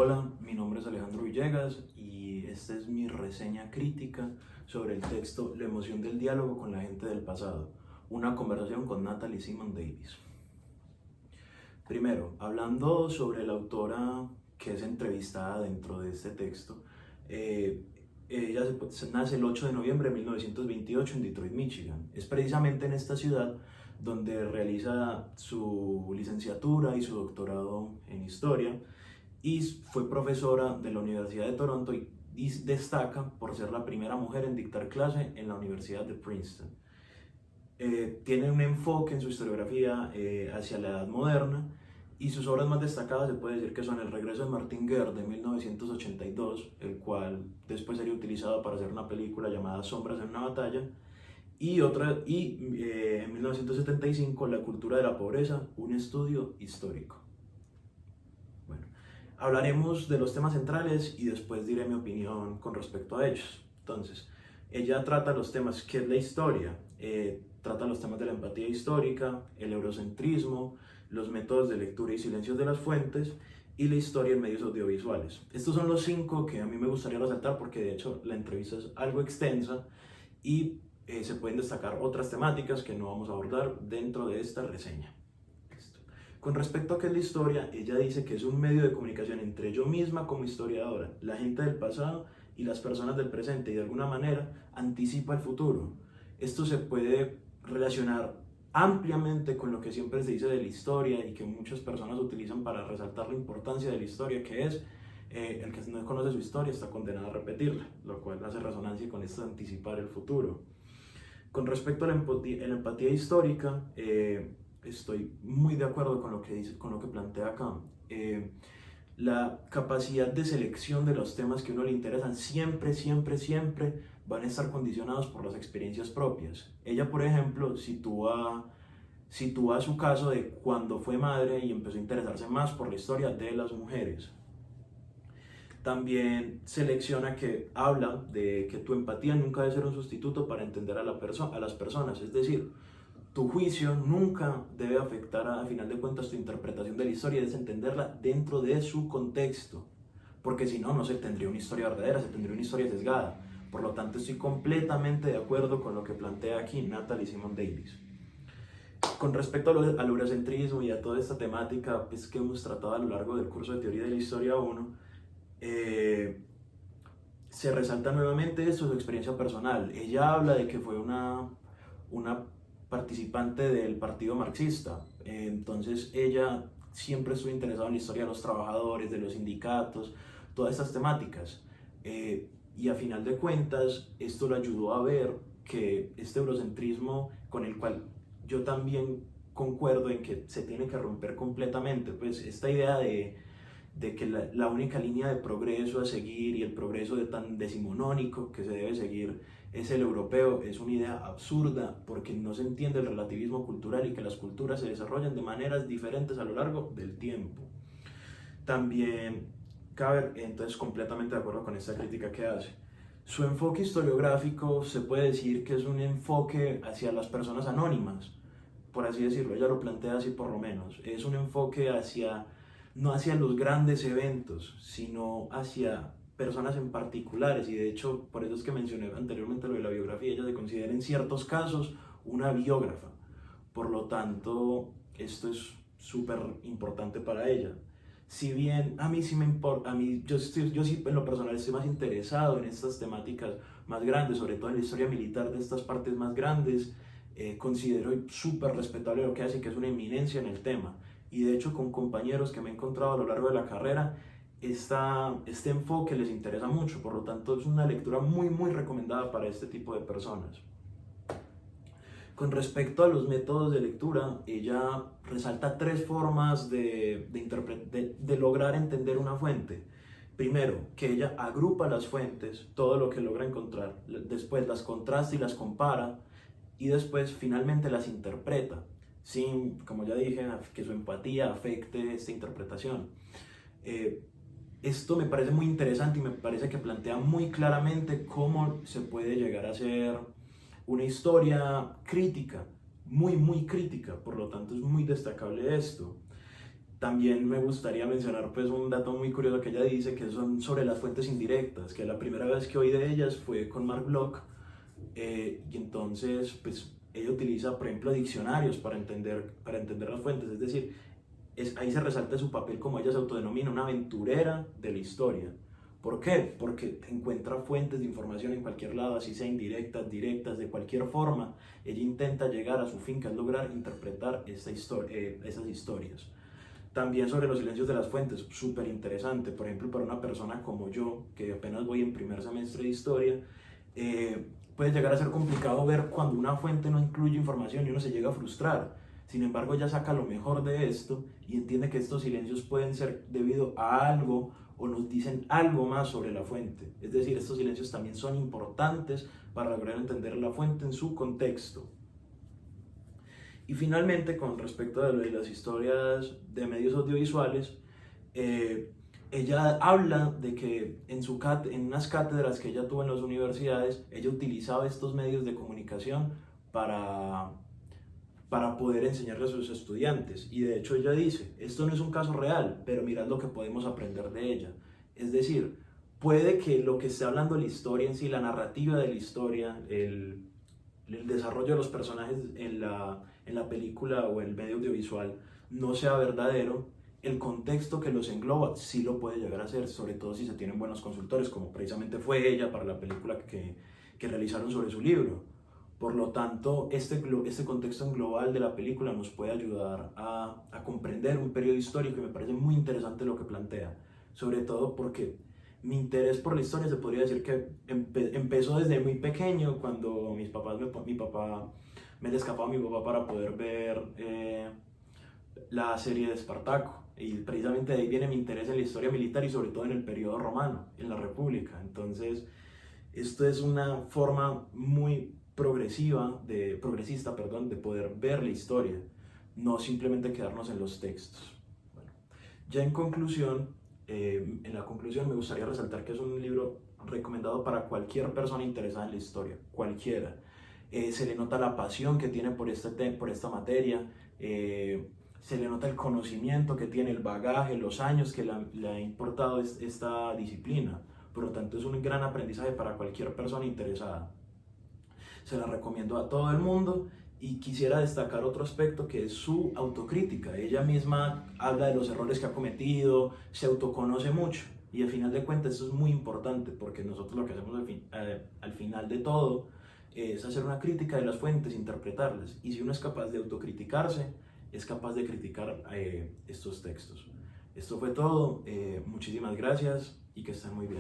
Hola, mi nombre es Alejandro Villegas y esta es mi reseña crítica sobre el texto La emoción del diálogo con la gente del pasado, una conversación con Natalie Simon Davis. Primero, hablando sobre la autora que es entrevistada dentro de este texto, eh, ella nace el 8 de noviembre de 1928 en Detroit, Michigan. Es precisamente en esta ciudad donde realiza su licenciatura y su doctorado en historia y fue profesora de la Universidad de Toronto y destaca por ser la primera mujer en dictar clase en la Universidad de Princeton. Tiene un enfoque en su historiografía hacia la Edad Moderna y sus obras más destacadas se puede decir que son El regreso de Martin Guerre de 1982, el cual después sería utilizado para hacer una película llamada Sombras en una batalla, y en 1975 La cultura de la pobreza, un estudio histórico. Bueno, hablaremos de los temas centrales y después diré mi opinión con respecto a ellos. Entonces, ella trata los temas, ¿qué es la historia? Trata los temas de la empatía histórica, el eurocentrismo, los métodos de lectura y silencios de las fuentes y la historia en medios audiovisuales. Estos son los 5 que a mí me gustaría resaltar porque de hecho la entrevista es algo extensa y se pueden destacar otras temáticas que no vamos a abordar dentro de esta reseña. Con respecto a qué es la historia, ella dice que es un medio de comunicación entre yo misma como historiadora, la gente del pasado y las personas del presente, y de alguna manera anticipa el futuro. Esto se puede relacionar ampliamente con lo que siempre se dice de la historia y que muchas personas utilizan para resaltar la importancia de la historia, que es el que no conoce su historia está condenado a repetirla, lo cual hace resonancia con esto de anticipar el futuro. Con respecto a la empatía histórica, estoy muy de acuerdo con lo que dice, con lo que plantea acá. La capacidad de selección de los temas que a uno le interesan siempre van a estar condicionados por las experiencias propias. Ella, por ejemplo, sitúa su caso de cuando fue madre y empezó a interesarse más por la historia de las mujeres. También selecciona que habla de que tu empatía nunca debe ser un sustituto para entender a las personas, es decir, tu juicio nunca debe afectar a final de cuentas tu interpretación de la historia, debes entenderla dentro de su contexto, porque si no, no se tendría una historia verdadera, se tendría una historia sesgada. Por lo tanto, estoy completamente de acuerdo con lo que plantea aquí Natalie Simon Davis. Con respecto al eurocentrismo y a toda esta temática pues, que hemos tratado a lo largo del curso de Teoría de la Historia 1, se resalta nuevamente esto, su experiencia personal. Ella habla de que fue una participante del partido marxista, entonces ella siempre estuvo interesada en la historia de los trabajadores, de los sindicatos, todas estas temáticas. Y a final de cuentas, esto le ayudó a ver que este eurocentrismo con el cual yo también concuerdo en que se tiene que romper completamente, pues esta idea de que la única línea de progreso a seguir y el progreso tan decimonónico que se debe seguir es el europeo, es una idea absurda porque no se entiende el relativismo cultural y que las culturas se desarrollan de maneras diferentes a lo largo del tiempo. También cabe, entonces, completamente de acuerdo con esta crítica que hace. Su enfoque historiográfico se puede decir que es un enfoque hacia las personas anónimas, por así decirlo, ella lo plantea así por lo menos. Es un enfoque no hacia los grandes eventos, sino hacia personas en particulares, y de hecho, por eso es que mencioné anteriormente lo de la biografía, ella se considera en ciertos casos una biógrafa. Por lo tanto, esto es súper importante para ella. Si bien a mí sí me importa, yo sí en lo personal estoy más interesado en estas temáticas más grandes, sobre todo en la historia militar de estas partes más grandes, considero súper respetable lo que hace, que es una eminencia en el tema. Y de hecho con compañeros que me he encontrado a lo largo de la carrera, este enfoque les interesa mucho, por lo tanto es una lectura muy recomendada para este tipo de personas. Con respecto a los métodos de lectura, ella resalta 3 formas de lograr entender una fuente. Primero, que ella agrupa las fuentes, todo lo que logra encontrar, después las contrasta y las compara, y después finalmente las interpreta, sin, como ya dije, que su empatía afecte esta interpretación. Esto me parece muy interesante y me parece que plantea muy claramente cómo se puede llegar a hacer una historia crítica, muy crítica, por lo tanto es muy destacable esto. También me gustaría mencionar pues un dato muy curioso que ella dice, que son sobre las fuentes indirectas, que la primera vez que oí de ellas fue con Mark Bloch, y entonces pues ella utiliza por ejemplo diccionarios para entender las fuentes, es decir, ahí se resalta su papel como ella se autodenomina, una aventurera de la historia. ¿Por qué? Porque encuentra fuentes de información en cualquier lado, así sea indirectas, directas, de cualquier forma. Ella intenta llegar a su fin, que es lograr interpretar esas historias. También sobre los silencios de las fuentes, súper interesante. Por ejemplo, para una persona como yo, que apenas voy en primer semestre de historia, puede llegar a ser complicado ver cuando una fuente no incluye información y uno se llega a frustrar. Sin embargo, ella saca lo mejor de esto y entiende que estos silencios pueden ser debido a algo o nos dicen algo más sobre la fuente. Es decir, estos silencios también son importantes para lograr entender la fuente en su contexto. Y finalmente, con respecto a las historias de medios audiovisuales, eh, ella habla de que en unas cátedras que ella tuvo en las universidades, ella utilizaba estos medios de comunicación para, para poder enseñarle a sus estudiantes. Y de hecho ella dice, esto no es un caso real, pero mirad lo que podemos aprender de ella. Es decir, puede que lo que esté hablando la historia en sí, la narrativa de la historia, el desarrollo de los personajes en la película o el medio audiovisual no sea verdadero, el contexto que los engloba sí lo puede llegar a ser, sobre todo si se tienen buenos consultores, como precisamente fue ella para la película que realizaron sobre su libro. Por lo tanto, este contexto global de la película nos puede ayudar a comprender un periodo histórico y me parece muy interesante lo que plantea, sobre todo porque mi interés por la historia se podría decir que empezó desde muy pequeño, cuando mi papá me le escapaba a mi papá para poder ver la serie de Espartaco. Y precisamente de ahí viene mi interés en la historia militar y sobre todo en el periodo romano, en la República. Entonces, esto es una forma muy progresista, perdón, de poder ver la historia, no simplemente quedarnos en los textos. Bueno, ya en la conclusión me gustaría resaltar que es un libro recomendado para cualquier persona interesada en la historia, cualquiera. Se le nota la pasión que tiene por esta materia, se le nota el conocimiento que tiene, el bagaje, los años que le ha importado esta disciplina. Por lo tanto, es un gran aprendizaje para cualquier persona interesada. Se la recomiendo a todo el mundo y quisiera destacar otro aspecto que es su autocrítica. Ella misma habla de los errores que ha cometido, se autoconoce mucho y al final de cuentas eso es muy importante porque nosotros lo que hacemos al final de todo es hacer una crítica de las fuentes, interpretarlas, y si uno es capaz de autocriticarse, es capaz de criticar estos textos. Esto fue todo, muchísimas gracias y que estén muy bien.